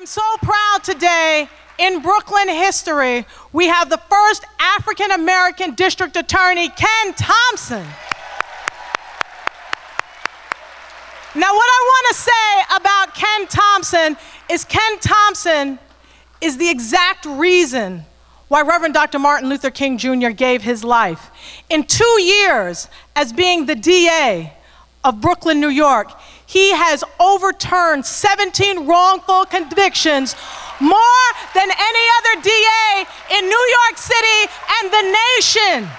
I'm so proud today, in Brooklyn history, we have the first African-American district attorney, Ken Thompson. Now, what I want to say about Ken Thompson is the exact reason why Reverend Dr. Martin Luther King Jr. gave his life. In 2 years as being the DA of Brooklyn, New York, he has overturned 17 wrongful convictions, more than any other DA in New York City and the nation.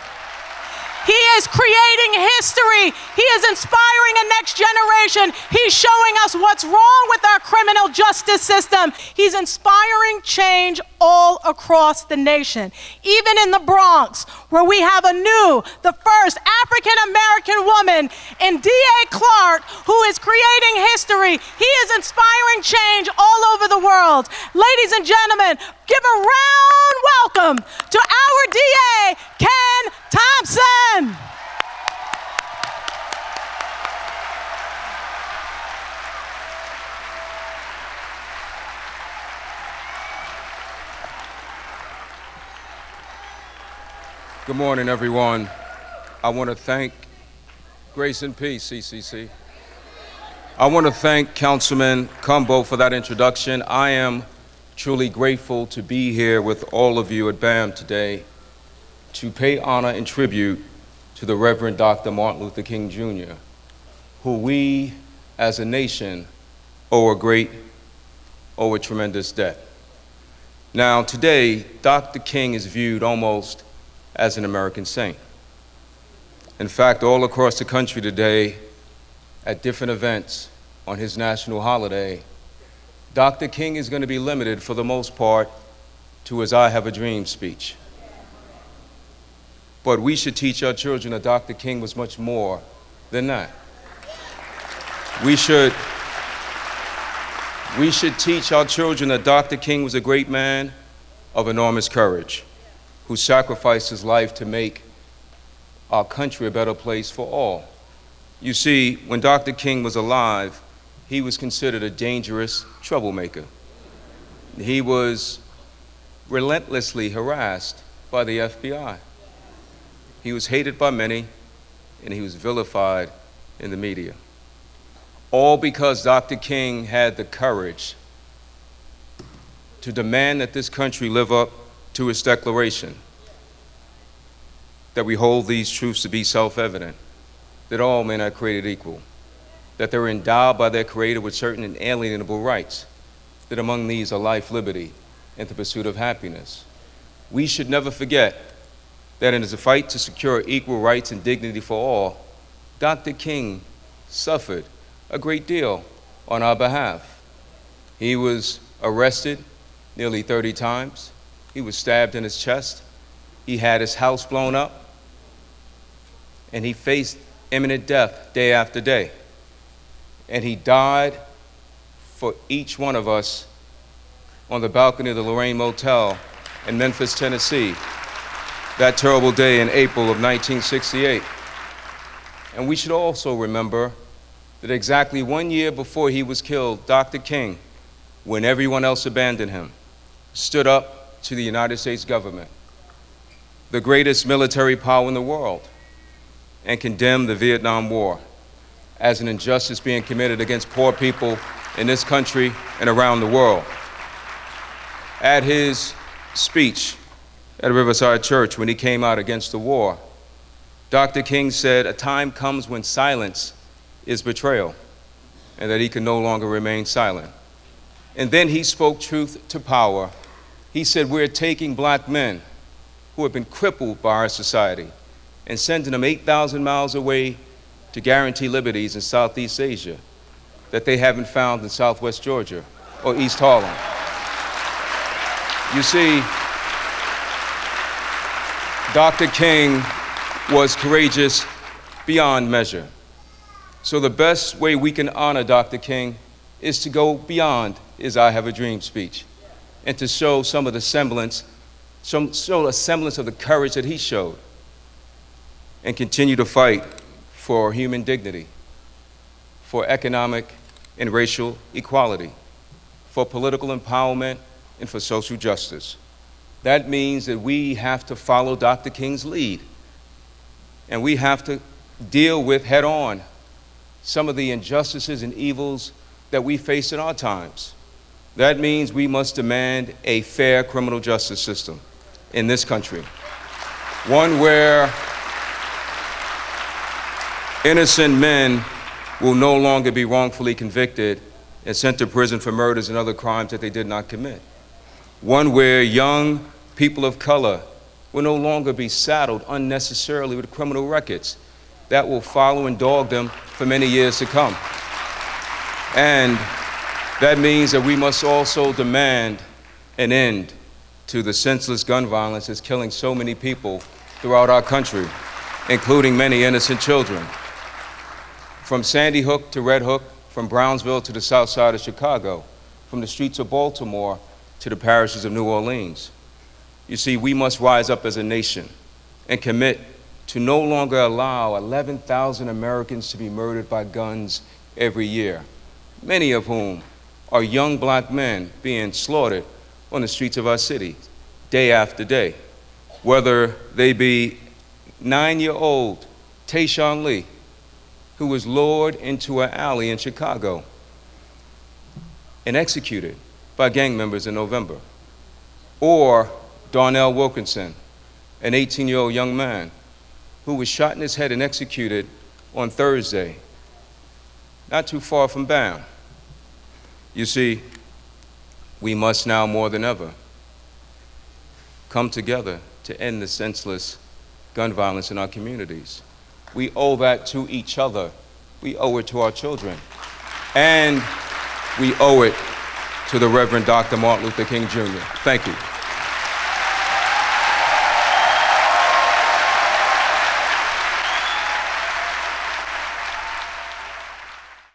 He is creating history. He is inspiring a next generation. He's showing us what's wrong with our criminal justice system. He's inspiring change all across the nation. Even in the Bronx, where we have the first African-American woman in D.A. Clark, who is creating history. He is inspiring change all over the world. Ladies and gentlemen, give a round welcome to our DA, Ken Thompson. Good morning, everyone. I want to thank Grace and Peace, CCC. I want to thank Councilman Cumbo for that introduction. I am truly grateful to be here with all of you at BAM today to pay honor and tribute to the Reverend Dr. Martin Luther King Jr., who we as a nation owe a tremendous debt. Now, today, Dr. King is viewed almost as an American saint. In fact, all across the country today, at different events on his national holiday, Dr. King is going to be limited, for the most part, to his I Have a Dream speech. But we should teach our children that Dr. King was much more than that. We should teach our children that Dr. King was a great man of enormous courage, who sacrificed his life to make our country a better place for all. You see, when Dr. King was alive, he was considered a dangerous troublemaker. He was relentlessly harassed by the FBI. He was hated by many, and he was vilified in the media. All because Dr. King had the courage to demand that this country live up to its declaration, that we hold these truths to be self-evident, that all men are created equal, that they're endowed by their Creator with certain inalienable rights, that among these are life, liberty, and the pursuit of happiness. We should never forget that in his fight to secure equal rights and dignity for all, Dr. King suffered a great deal on our behalf. He was arrested nearly 30 times. He was stabbed in his chest. He had his house blown up. And he faced imminent death day after day. And he died for each one of us on the balcony of the Lorraine Motel in Memphis, Tennessee, that terrible day in April of 1968. And we should also remember that exactly 1 year before he was killed, Dr. King, when everyone else abandoned him, stood up to the United States government, the greatest military power in the world, and condemned the Vietnam War as an injustice being committed against poor people in this country and around the world. At his speech at Riverside Church when he came out against the war, Dr. King said, "A time comes when silence is betrayal, and that he can no longer remain silent." And then he spoke truth to power. He said, "We're taking black men who have been crippled by our society and sending them 8,000 miles away to guarantee liberties in Southeast Asia that they haven't found in Southwest Georgia or East Harlem." You see, Dr. King was courageous beyond measure. So the best way we can honor Dr. King is to go beyond his I Have a Dream speech and to show some of the semblance, show a semblance of the courage that he showed, and continue to fight for human dignity, for economic and racial equality, for political empowerment and for social justice. That means that we have to follow Dr. King's lead, and we have to deal with head-on some of the injustices and evils that we face in our times. That means we must demand a fair criminal justice system in this country, one where innocent men will no longer be wrongfully convicted and sent to prison for murders and other crimes that they did not commit. One where young people of color will no longer be saddled unnecessarily with criminal records that will follow and dog them for many years to come. And that means that we must also demand an end to the senseless gun violence that's killing so many people throughout our country, including many innocent children. From Sandy Hook to Red Hook, from Brownsville to the south side of Chicago, from the streets of Baltimore to the parishes of New Orleans. You see, we must rise up as a nation and commit to no longer allow 11,000 Americans to be murdered by guns every year, many of whom are young black men being slaughtered on the streets of our city day after day, whether they be 9-year-old Tayshaun Lee, who was lured into an alley in Chicago and executed by gang members in November, or Darnell Wilkinson, an 18-year-old young man who was shot in his head and executed on Thursday, not too far from Baum. You see, we must now more than ever come together to end the senseless gun violence in our communities. We owe that to each other. We owe it to our children. And we owe it to the Reverend Dr. Martin Luther King Jr. Thank you.